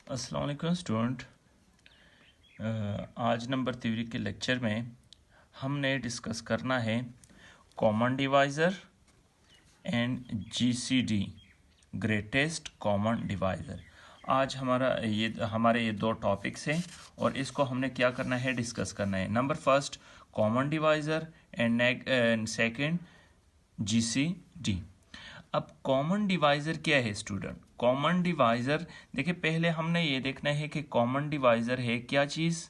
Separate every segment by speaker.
Speaker 1: अस्सलाम वालेकुम स्टूडेंट। आज नंबर थ्योरी के लेक्चर में हमने डिस्कस करना है common divisor and GCD, greatest common divisor. आज हमारे ये दो टॉपिक्स हैं और इसको हमने क्या करना है, डिस्कस करना है। Number first common divisor and second GCD. अब कॉमन डिवाइज़र क्या है स्टूडेंट? कॉमन डिवाइज़र देखिए, पहले हमने ये देखना है कि कॉमन डिवाइज़र है क्या चीज़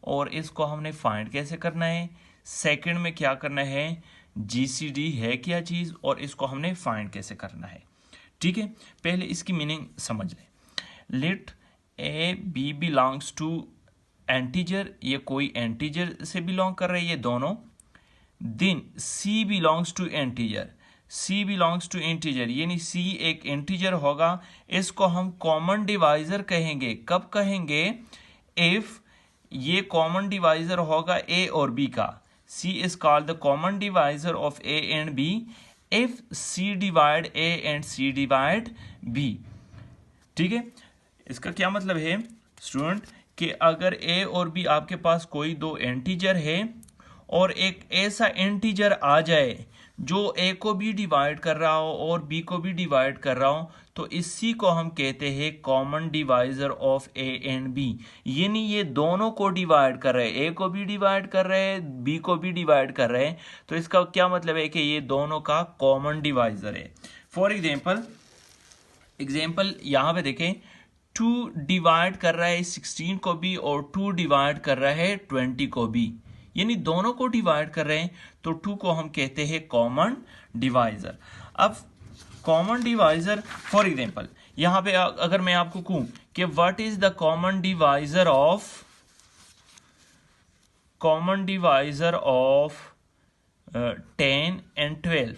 Speaker 1: और इसको हमने फाइंड कैसे करना है। सेकंड में क्या करना है, जीसीडी है क्या चीज़ और इसको हमने फाइंड कैसे करना है। ठीक है, पहले इसकी मीनिंग समझ लें। Let A B belongs to integer, ये कोई एंटीजर से बिलोंग कर रहे हैं ये दोनों। Then C belongs to integer, C belongs to integer, यानी सी एक इंटीजर होगा। इसको हम कॉमन डिवाइज़र कहेंगे। कब कहेंगे? इफ ये कॉमन डिवाइज़र होगा ए और बी का। C is called the common divisor of A and B if C divide A and C divide B. ठीक है, इसका क्या मतलब है स्टूडेंट कि अगर ए और बी आपके पास कोई दो इंटीजर है और एक ऐसा इंटीजर आ जाए जो ए को भी डिवाइड कर रहा हो और बी को भी डिवाइड कर रहा हो, तो इसी को हम कहते हैं common divisor of A and B. यानी ये दोनों को डिवाइड कर रहे हैं, ए को भी डिवाइड कर रहे हैं, बी को भी डिवाइड कर रहे हैं। तो इसका क्या मतलब है कि ये दोनों का कॉमन डिवाइज़र है। फॉर एग्जाम्पल यहाँ पे देखें, 2 डिवाइड कर रहा है 16 को भी और 2 डिवाइड कर रहा है 20 को भी, यानी दोनों को डिवाइड कर रहे हैं, तो 2 को हम कहते हैं कॉमन डिवाइज़र। अब कॉमन डिवाइज़र फॉर एग्जांपल यहाँ पे अगर मैं आपको कहूँ कि what is the common divisor of 10 and 12,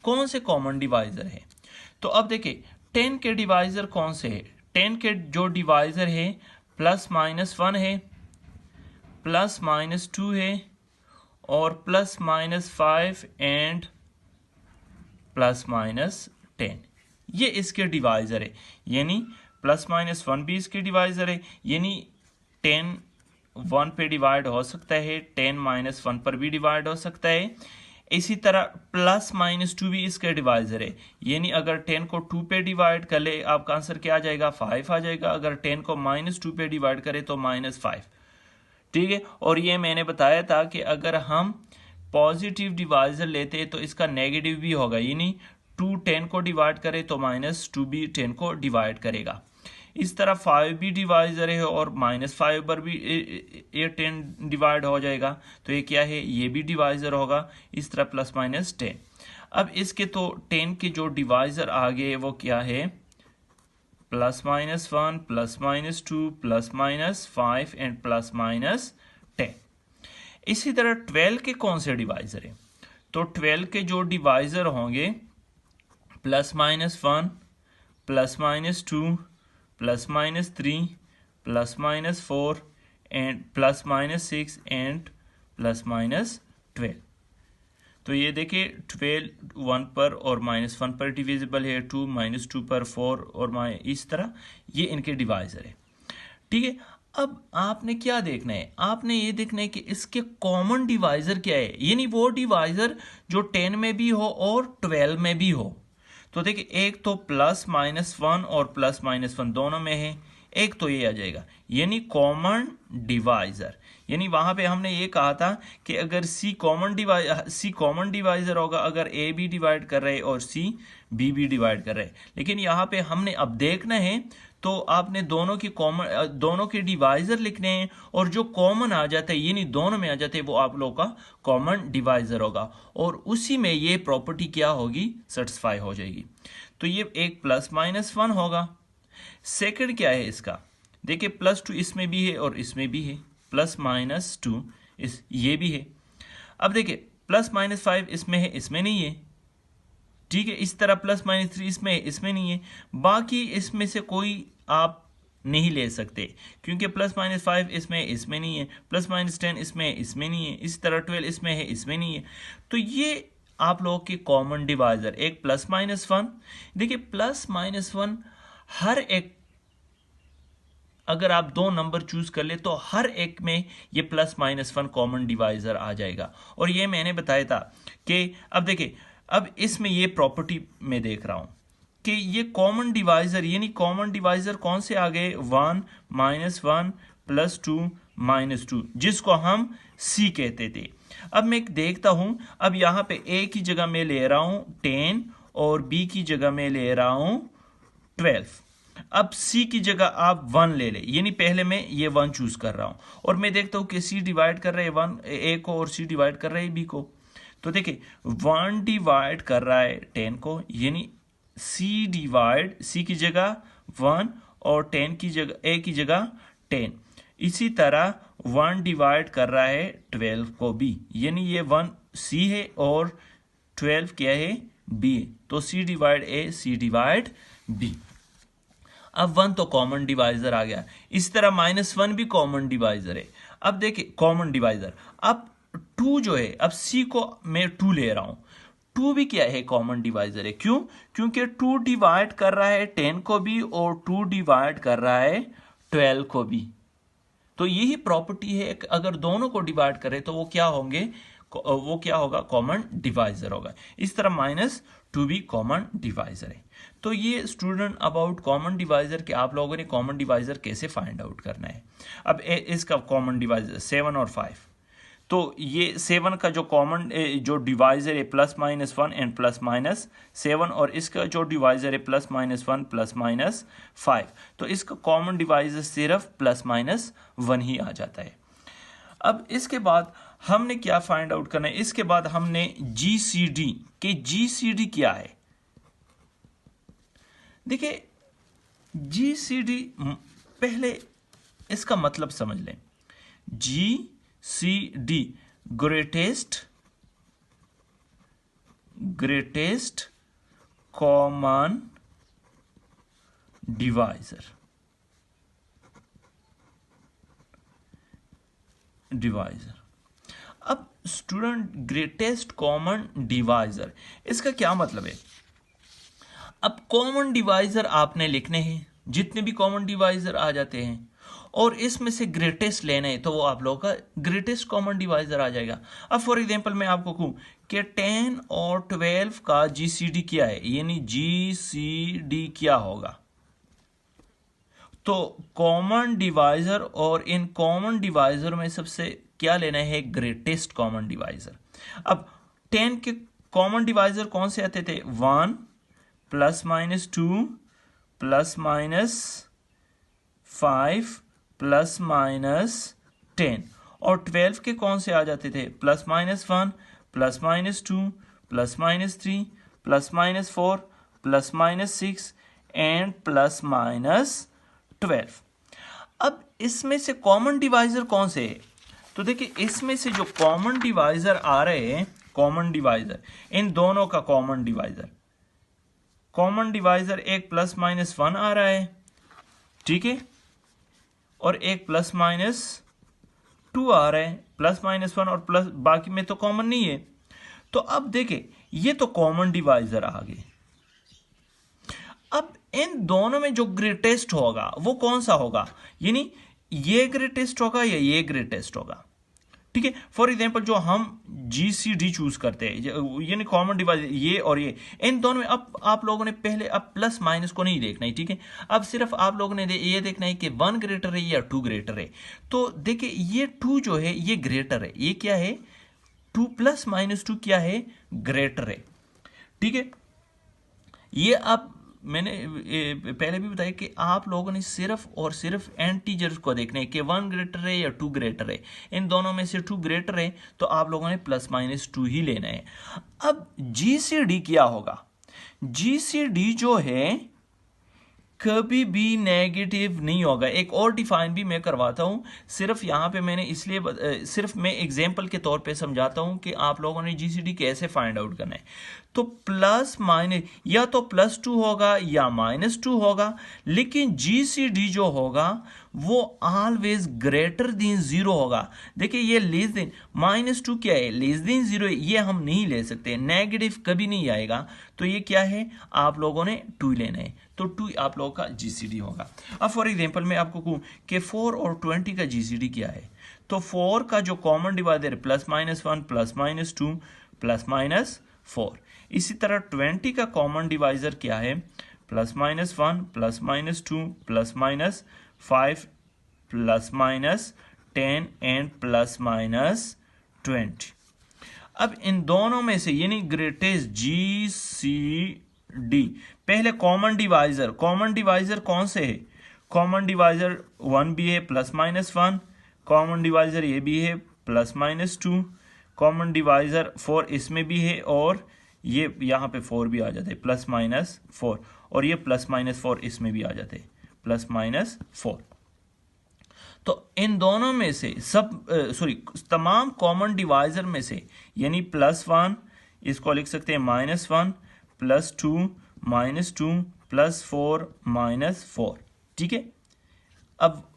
Speaker 1: कौन से कॉमन डिवाइज़र है? तो अब देखिए 10 के डिवाइज़र कौन से है? 10 के जो डिवाइज़र है +-1 है, +-2 है और +-5 एंड +-10, ये इसके डिवाइज़र है। यानी +-1 भी इसके डिवाइज़र है, यानी 10 1 पे डिवाइड हो सकता है, 10 - 1 पर भी डिवाइड हो सकता है। इसी तरह +-2 भी इसके डिवाइज़र है, यानी अगर 10 को 2 पे डिवाइड कर ले आपका आंसर क्या आ जाएगा? 5 आ जाएगा। अगर 10 को -2 पे डिवाइड करे तो -5। ठीक है, और ये मैंने बताया था कि अगर हम पॉजिटिव डिवाइज़र लेते हैं तो इसका नेगेटिव भी होगा, यानी 2 10 को डिवाइड करे तो -2 भी 10 को डिवाइड करेगा। इस तरह 5 भी डिवाइज़र है और -5 पर भी ये 10 डिवाइड हो जाएगा, तो ये क्या है? ये भी डिवाइज़र होगा। इस तरह +-10। अब इसके तो 10 के जो डिवाइज़र आ गए वो क्या है? +-1, +-2, +-5 एंड +-10। इसी तरह 12 के कौन से डिवाइज़र हैं? तो 12 के जो डिवाइज़र होंगे +-1, +-2, +-3, +-4 एंड +-6 एंड +-12। तो ये देखिए 12 1 पर और -1 पर डिविजिबल है, 2 -2 पर 4 और इस तरह ये इनके डिवाइज़र है। ठीक है, अब आपने क्या देखना है? आपने ये देखना है कि इसके कॉमन डिवाइज़र क्या है, यानी वो डिवाइज़र जो 10 में भी हो और 12 में भी हो। तो देखिए एक तो +-1 और +-1 दोनों में है, एक तो ये आ जाएगा, यानी कॉमन डिवाइज़र। यानी वहां पे हमने ये कहा था कि अगर सी कॉमन डिवाइज़र होगा अगर ए बी डिवाइड कर रहे और सी बी भी डिवाइड कर रहे, लेकिन यहाँ पे हमने अब देखना है तो आपने दोनों के डिवाइज़र लिखने हैं और जो कॉमन आ जाता है यानी दोनों में आ जाते हैं वो आप लोगों का कॉमन डिवाइज़र होगा और उसी में ये प्रॉपर्टी क्या होगी? सेटिस्फाई हो जाएगी। तो ये एक +-1 होगा। सेकंड क्या है इसका? देखिए +2 इसमें भी है और इसमें भी है, +-2 ये भी है। अब देखिए +-5 इसमें है, इसमें नहीं है। ठीक है, इस तरह +-3 इसमें है, इसमें नहीं है। बाकी इसमें से कोई आप नहीं ले सकते क्योंकि +-5 इसमें नहीं है, +-10 इसमें नहीं है, इस तरह 12 इसमें है, इसमें नहीं है। तो ये आप लोगों के कॉमन डिवाइज़र एक +-1। देखिए +-1 हर एक, अगर आप दो नंबर चूज कर ले तो हर एक में ये +-1 कॉमन डिवाइजर आ जाएगा। और ये मैंने बताया था कि अब देखिए, अब इसमें ये प्रॉपर्टी में देख रहा हूं कि ये कॉमन डिवाइजर, यानी कॉमन डिवाइजर कौन से आ गए, 1 -1 +2 -2, जिसको हम C कहते थे। अब मैं देखता हूं, अब यहां पे A की जगह मैं ले रहा हूं 10 और B की जगह मैं ले रहा हूं 12। अब C की जगह आप 1 ले ले, यानी पहले मैं ये 1 चूज कर रहा हूं और मैं देखता हूं कि C डिवाइड कर रहा है 1 A को और C डिवाइड कर रहा है B को। तो देखिए 1 डिवाइड कर रहा है 10 को, यानी C की जगह 1 और 10 की जगह A की जगह 10। इसी तरह 1 डिवाइड कर रहा है 12 को भी, यानी ये 1 C है और 12 क्या है, B है। तो C divide A, C divide B। अब 1 तो कॉमन डिवाइजर आ गया, इस तरह -1 भी कॉमन डिवाइजर है। अब देखिए कॉमन डिवाइजर, अब 2 जो है, अब C को मैं 2 ले रहा हूं, 2 भी क्या है, कॉमन डिवाइजर है। क्यों? क्योंकि 2 डिवाइड कर रहा है 10 को भी और 2 डिवाइड कर रहा है 12 को भी। तो यही प्रॉपर्टी है, अगर दोनों को डिवाइड करें तो वो क्या होंगे, वो क्या होगा, कॉमन डिवाइजर होगा। इस तरह -2 भी कॉमन डिवाइजर है। तो ये स्टूडेंट अबाउट कॉमन डिवाइजर के आप लोगों ने कॉमन डिवाइजर कैसे फाइंड आउट करना है। अब इसका कॉमन डिवाइजर 7 और 5, तो ये 7 का जो कॉमन जो डिवाइजर है +-1 एंड +-7, और इसका जो डिवाइजर है +-1 +-5, तो इसका कॉमन डिवाइजर सिर्फ +-1 ही आ जाता है। अब इसके बाद हमने क्या फाइंड आउट करना है, इसके बाद हमने GCD के GCD क्या है। देखिए GCD पहले इसका मतलब समझ लें। GCD greatest common divisor. अब स्टूडेंट ग्रेटेस्ट कॉमन डिवाइजर, इसका क्या मतलब है। अब कॉमन डिवाइजर आपने लिखने हैं, जितने भी कॉमन डिवाइजर आ जाते हैं, और इसमें से ग्रेटेस्ट लेना है, तो वो आप लोगों का ग्रेटेस्ट कॉमन डिवाइजर आ जाएगा। अब फॉर एग्जांपल मैं आपको कहूं कि 10 और 12 का GCD क्या है, यानी GCD क्या होगा, तो कॉमन डिवाइजर, और इन कॉमन डिवाइजर में सबसे क्या लेना है, ग्रेटेस्ट कॉमन डिवाइजर। अब 10 के कॉमन डिवाइजर कौन से आते थे, 1 +-2 +-5 +-10, और 12 के कौन से आ जाते थे, +-1 +-2 +-3 +-4 +-6 एंड +-12। अब इसमें से कॉमन डिवाइजर कौन से है, तो देखिए इसमें से जो कॉमन डिवाइजर आ रहे हैं, कॉमन डिवाइजर, इन दोनों का कॉमन डिवाइजर एक +-1 आ रहा है, ठीक है, और एक +-2 आ रहा है, +-1 और प्लस, बाकी में तो कॉमन नहीं है। तो अब देखिए ये तो कॉमन डिवाइजर आ गए। अब इन दोनों में जो ग्रेटेस्ट होगा वो कौन सा होगा, यानी ये ग्रेटेस्ट होगा या ये ग्रेटेस्ट होगा, ठीक है। फॉर एग्जांपल जो हम GCD चूज करते हैं, यानी कॉमन डिवाइजर, ये और ये, इन दोनों में अब आप लोगों ने पहले अब +- को नहीं देखना है, ठीक है। अब सिर्फ आप लोगों ने ये देखना है कि 1 ग्रेटर है या 2 ग्रेटर है। तो देखिए ये 2 जो है ये ग्रेटर है, ये क्या है, 2 +-2 क्या है, ग्रेटर है, ठीक है। ये अब मैंने पहले भी बताया कि आप लोगों ने सिर्फ और सिर्फ एंटीजर्स को देखना है कि 1 ग्रेटर है या 2 ग्रेटर है। इन दोनों में से 2 ग्रेटर है तो आप लोगों ने +-2 ही लेना है। अब GCD क्या होगा, GCD जो है कभी भी नेगेटिव नहीं होगा। एक और डिफाइन भी मैं करवाता हूं, सिर्फ यहां पे मैंने इसलिए सिर्फ मैं एग्जांपल के तौर पे समझाता हूं कि आप लोगों ने GCD कैसे फाइंड आउट करना है। तो +- या तो +2 होगा या -2 होगा, लेकिन GCD जो होगा वो ऑलवेज ग्रेटर देन 0 होगा। देखिए ये लेस देन, -2 क्या है, लेस देन 0 है, ये हम नहीं ले सकते, नेगेटिव कभी नहीं आएगा। तो ये क्या है, आप लोगों ने 2 लेना है। तो 2 आप लोगों का जीसीडी होगा। अब फॉर एग्जांपल मैं आपको कहूँ कि 4 और 20 का जीसीडी क्या है, तो 4 का जो कॉमन डिवाइजर है +-1 +-2 +-4। इसी तरह 20 का कॉमन डिवाइजर क्या है, +-1 +-2 +-5 +-10 एंड +-20। अब इन दोनों में से यानी ग्रेटेस्ट जीसीडी, पहले कॉमन डिवाइजर कौन से है, कॉमन डिवाइजर 1 भी है +-1, कॉमन डिवाइजर ये भी है +-2, कॉमन डिवाइजर 4 इसमें भी है और ये यहाँ पे 4 भी आ जाते हैं +-4, और ये +-4 इसमें भी आ जाते हैं +-4। तो इन दोनों में से तमाम कॉमन डिवाइजर में से यानी +1 इसको लिख सकते हैं -1 +2 -2 +4 -4, ठीक है। अब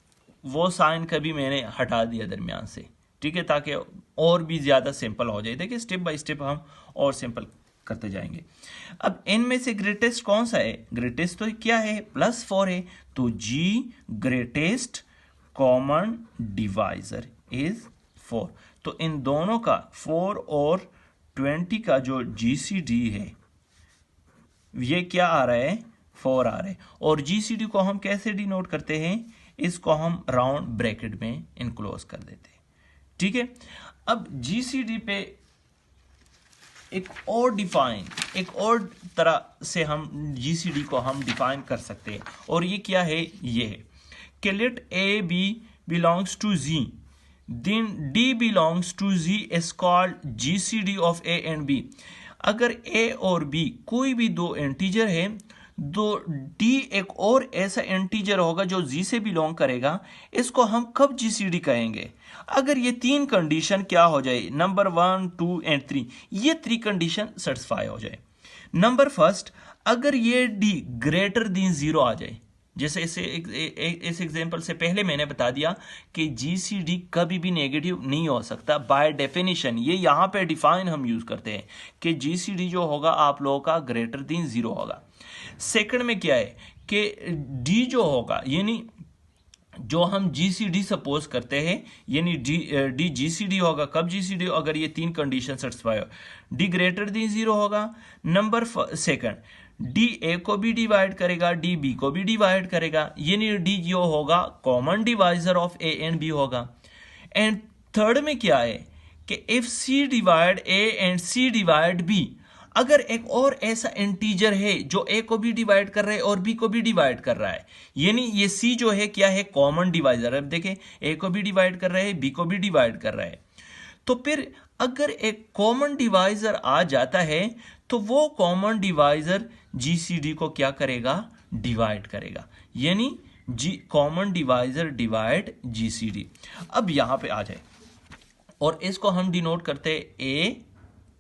Speaker 1: वो साइन कभी मैंने हटा दिया दरमियान से, ठीक है, ताकि और भी ज़्यादा सिंपल हो जाए। देखिए स्टेप बाय स्टेप हम और सिंपल करते जाएंगे। अब इनमें से ग्रेटेस्ट कौन सा है, ग्रेटेस्ट तो क्या है +4 है, तो जी ग्रेटेस्ट कॉमन डिवाइजर इज 4। तो इन दोनों का 4 और 20 का जो जीसीडी है ये क्या आ रहा है, 4 आ रहा है। और जीसीडी को हम कैसे डिनोट करते हैं, इसको हम राउंड ब्रैकेट में इनक्लोज कर देते हैं, ठीक है। अब जीसीडी पे एक और तरह से हम जीसीडी को हम डिफाइन कर सकते हैं, और ये क्या है, ये है कि let A B belongs to Z, then D belongs to Z is called GCD of A and B। अगर A और B कोई भी दो इंटीजर है, तो D एक और ऐसा इंटीजर होगा जो Z से बिलोंग करेगा, इसको हम कब GCD कहेंगे, अगर ये 3 कंडीशन क्या हो जाए, नंबर 1 2 एंड 3, ये 3 कंडीशन सेटिस्फाई हो जाए। नंबर फर्स्ट, अगर ये D ग्रेटर देन 0 आ जाए, जैसे इस एग्जांपल से पहले मैंने बता दिया कि जीसीडी कभी भी नेगेटिव नहीं हो सकता बाय डेफिनेशन। ये यहाँ पे डिफाइन हम यूज करते हैं कि जीसीडी जो होगा आप लोगों का ग्रेटर देन 0 होगा। सेकंड में क्या है कि डी जो होगा, यानी जो हम जीसीडी सपोज करते हैं, यानी डी जीसीडी होगा कब, जीसीडी अगर ये 3 कंडीशन सेटिस्फाई हो, डी ग्रेटर देन 0 होगा। नंबर सेकंड, डी ए को भी डिवाइड करेगा, डी बी को भी डिवाइड करेगा, यानी डी जो होगा common divisor of A and B होगा। एंड थर्ड में क्या है कि if C divide A and C divide B, अगर एक और ऐसा इंटीजर है जो ए को भी डिवाइड कर रहा है और बी को भी डिवाइड कर रहा है, यानी ये सी जो है क्या है, कॉमन डिवाइजर। अब देखें ए को भी डिवाइड कर रहा है, बी को भी डिवाइड कर रहा है, तो फिर अगर एक कॉमन डिवाइजर आ जाता है तो वो कॉमन डिवाइजर जीसीडी को क्या करेगा, डिवाइड करेगा, यानी कॉमन डिवाइजर डिवाइड जीसीडी। अब यहां पे आ जाए और इसको हम डिनोट करते हैं A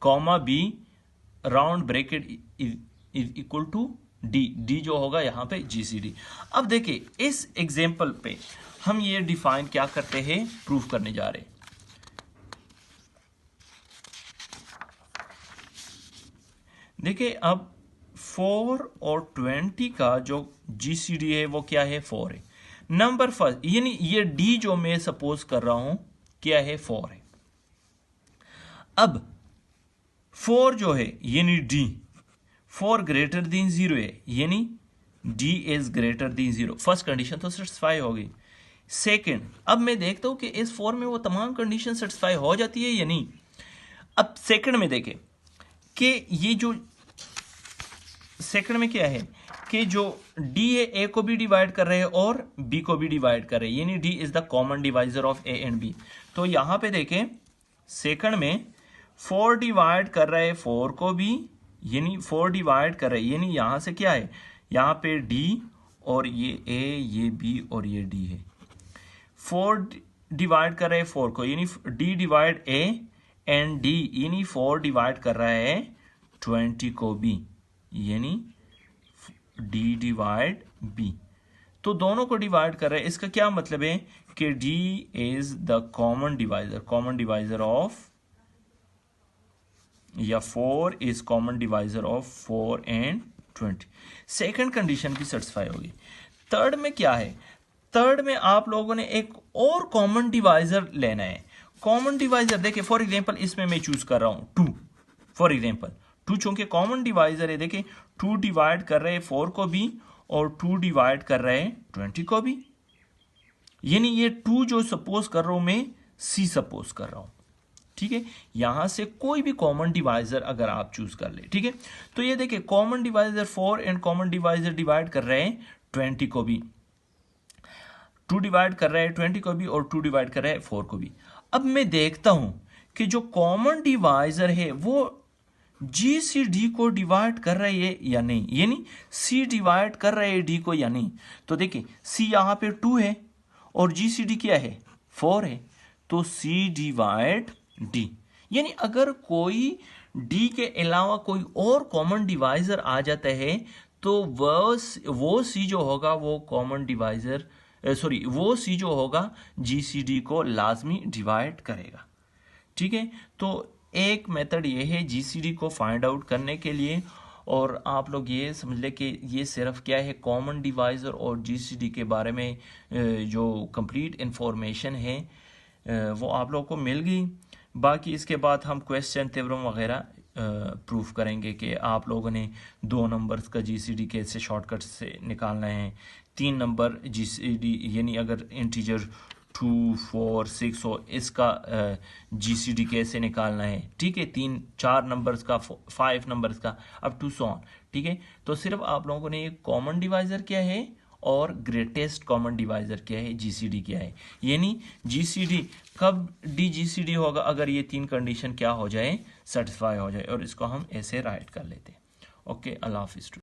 Speaker 1: comma B round bracket is equal to D, D जो होगा यहां पे जीसीडी। अब देखिए इस एग्जांपल पे हम ये डिफाइन क्या करते हैं, प्रूफ करने जा रहे हैं। देखिए अब 4 और 20 का जो जीसीडी है वो क्या है, 4 है। नंबर फर्स्ट, यानी ये डी जो मैं सपोज कर रहा हूं क्या है, 4 है। अब 4 जो है यानी डी 4 ग्रेटर देन 0 है, यानी D is greater than 0। First condition तो सेटिस्फाई हो गई। सेकेंड, अब मैं देखता हूं कि इस 4 में वो तमाम कंडीशन सेटिस्फाई हो जाती है या नहीं। अब सेकेंड में देखें कि ये जो सेकंड में क्या है कि जो डी है ए को भी डिवाइड कर रहे हैं और बी को भी डिवाइड कर रहे हैं, यानी D is the common divisor of A and B. तो यहां पे देखें सेकंड में 4 डिवाइड कर रहे हैं 4 को भी, यानी 4 डिवाइड कर रहे हैं, यानी यहां से क्या है, यहां पे डी और ये ए ये बी और ये डी है। 4 डिवाइड कर रहे हैं 4 को, यानी D divide A and D, यानी 4 डिवाइड कर रहा है 20 को भी, यानी डी डिवाइड बी। तो दोनों को डिवाइड कर रहे हैं, इसका क्या मतलब है कि D is the common divisor of, या 4 is common divisor of 4 and 20। Second condition भी सेटिस्फाई होगी। थर्ड में क्या है, थर्ड में आप लोगों ने एक और कॉमन डिवाइजर लेना है। कॉमन डिवाइजर देखिए, फॉर एग्जांपल इसमें मैं चूज कर रहा हूं 2, फॉर एग्जांपल 2 चूंकि कॉमन डिवाइजर है। देखिए 2 डिवाइड कर रहे हैं 4 को भी और 2 डिवाइड कर रहे हैं 20 को भी, यानी ये 2 जो सपोज कर रहा हूं मैं सी सपोज कर रहा हूं, ठीक है। यहां से कोई भी कॉमन डिवाइजर अगर आप चूज कर ले, ठीक है। तो ये देखिए common divisor 4 and common divisor divide कर रहे हैं 20 को भी, 2 डिवाइड कर रहे हैं 20 को भी और 2 डिवाइड कर रहे हैं 4 को भी। अब मैं देखता हूं कि जो कॉमन डिवाइजर है वो जी सी डी को डिवाइड कर रहे है या नहीं, यानी सी डिवाइड कर रहे हैं डी को या नहीं। तो देखिए सी यहां पे 2 है और जी सी डी क्या है 4 है, तो सी डिवाइड डी, यानी अगर कोई डी के अलावा कोई और कॉमन डिवाइजर आ जाता है तो वो सी जो होगा वो कॉमन डिवाइजर वो सी जो होगा जीसीडी को लाजमी डिवाइड करेगा, ठीक है। तो एक मेथड ये है जीसीडी को फाइंड आउट करने के लिए, और आप लोग ये समझ ले कि ये सिर्फ क्या है कॉमन डिवाइजर और जीसीडी के बारे में जो कंप्लीट इंफॉर्मेशन है वो आप लोग को मिल गई। बाकी इसके बाद हम क्वेश्चन थ्योरम वगैरह प्रूफ करेंगे कि आप लोगों ने 2 नंबर्स का जीसीडी कैसे शॉर्टकट से निकालना है, 3 नंबर जीसीडी यानी अगर इंटीजर 2, 4, 6 हो इसका जीसीडी कैसे निकालना है, ठीक है। 3, 4 नंबर्स का, 5 नंबर्स का, अब टू सो ऑन, ठीक है। तो सिर्फ आप लोगों ने कॉमन डिवाइजर क्या है और ग्रेटेस्ट कॉमन डिवाइजर क्या है, जीसीडी क्या है, यानी जीसीडी कब डी जीसीडी होगा अगर ये 3 कंडीशन क्या हो जाए, सेटिस्फाई हो जाए, और इसको हम ऐसे राइट कर लेते हैं। ओके, अल्लाह हाफिज़।